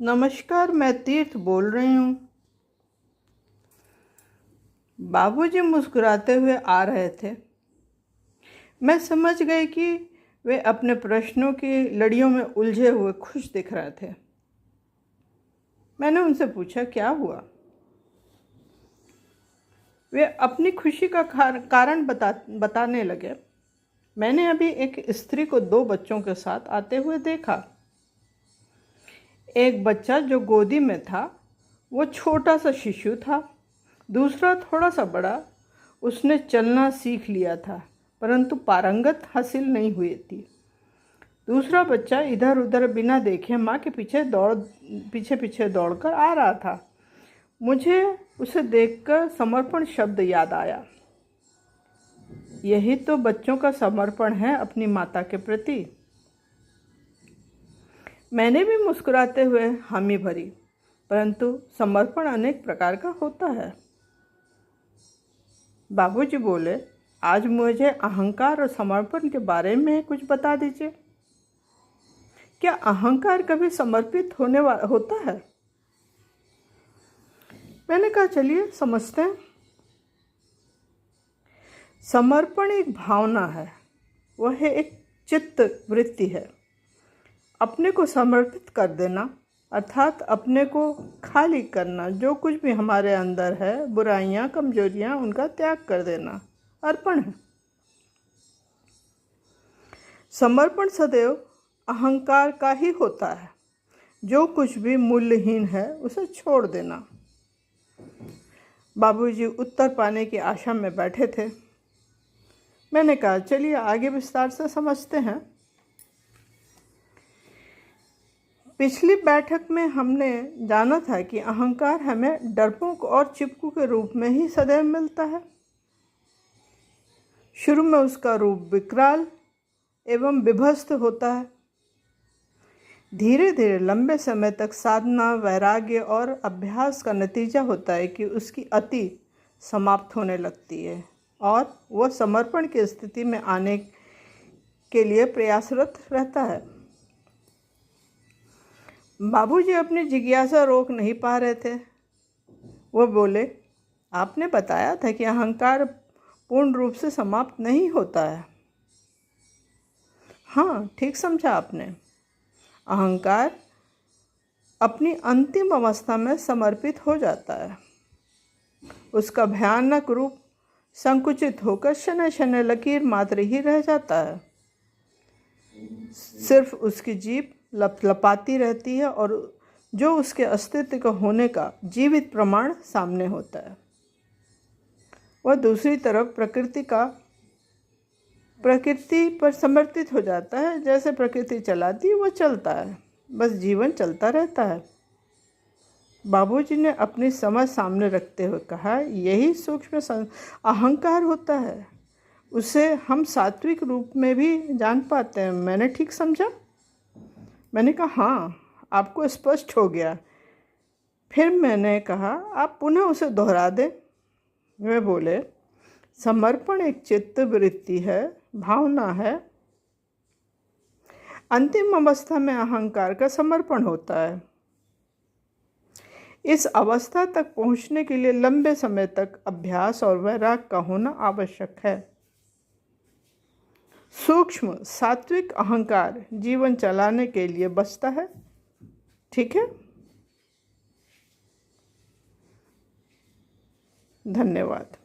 नमस्कार, मैं तीर्थ बोल रही हूँ। बाबूजी मुस्कुराते हुए आ रहे थे। मैं समझ गई कि वे अपने प्रश्नों की लड़ियों में उलझे हुए खुश दिख रहे थे। मैंने उनसे पूछा, क्या हुआ? वे अपनी खुशी का कारण बताने लगे। मैंने अभी एक स्त्री को 2 बच्चों के साथ आते हुए देखा। एक बच्चा जो गोदी में था वो छोटा सा शिशु था। दूसरा थोड़ा सा बड़ा, उसने चलना सीख लिया था परंतु पारंगत हासिल नहीं हुई थी। दूसरा बच्चा इधर उधर बिना देखे माँ के पीछे पीछे दौड़कर आ रहा था। मुझे उसे देखकर समर्पण शब्द याद आया। यही तो बच्चों का समर्पण है अपनी माता के प्रति। मैंने भी मुस्कुराते हुए हामी भरी, परंतु समर्पण अनेक प्रकार का होता है। बाबूजी बोले, आज मुझे अहंकार और समर्पण के बारे में कुछ बता दीजिए। क्या अहंकार कभी समर्पित होता है? मैंने कहा, चलिए समझते हैं। समर्पण एक भावना है, वह एक चित्त वृत्ति है। अपने को समर्पित कर देना अर्थात अपने को खाली करना। जो कुछ भी हमारे अंदर है, बुराइयां, कमजोरियां, उनका त्याग कर देना अर्पण है। समर्पण सदैव अहंकार का ही होता है। जो कुछ भी मूल्यहीन है उसे छोड़ देना। बाबूजी उत्तर पाने की आशा में बैठे थे। मैंने कहा, चलिए आगे विस्तार से समझते हैं। पिछली बैठक में हमने जाना था कि अहंकार हमें डरपोक और चिपकू के रूप में ही सदैव मिलता है। शुरू में उसका रूप विकराल एवं विभस्त होता है। धीरे धीरे लंबे समय तक साधना, वैराग्य और अभ्यास का नतीजा होता है कि उसकी अति समाप्त होने लगती है और वह समर्पण की स्थिति में आने के लिए प्रयासरत रहता है। बाबूजी अपनी जिज्ञासा रोक नहीं पा रहे थे। वो बोले, आपने बताया था कि अहंकार पूर्ण रूप से समाप्त नहीं होता है। हाँ, ठीक समझा आपने। अहंकार अपनी अंतिम अवस्था में समर्पित हो जाता है। उसका भयानक रूप संकुचित होकर शनै शनै लकीर मात्र ही रह जाता है। सिर्फ उसकी जीभ लपलपाती रहती है और जो उसके अस्तित्व का होने का जीवित प्रमाण सामने होता है। वह दूसरी तरफ प्रकृति पर समर्पित हो जाता है। जैसे प्रकृति चलाती है, वह चलता है, बस जीवन चलता रहता है। बाबूजी ने अपनी समझ सामने रखते हुए कहा, यही सूक्ष्म अहंकार होता है। उसे हम सात्विक रूप में भी जान पाते हैं। मैंने ठीक समझा? मैंने कहा, हाँ, आपको स्पष्ट हो गया। फिर मैंने कहा, आप पुनः उसे दोहरा दें। वे बोले, समर्पण एक चित्त वृत्ति है, भावना है। अंतिम अवस्था में अहंकार का समर्पण होता है। इस अवस्था तक पहुंचने के लिए लंबे समय तक अभ्यास और वैराग्य का होना आवश्यक है। सूक्ष्म सात्विक अहंकार जीवन चलाने के लिए बचता है। ठीक है, धन्यवाद।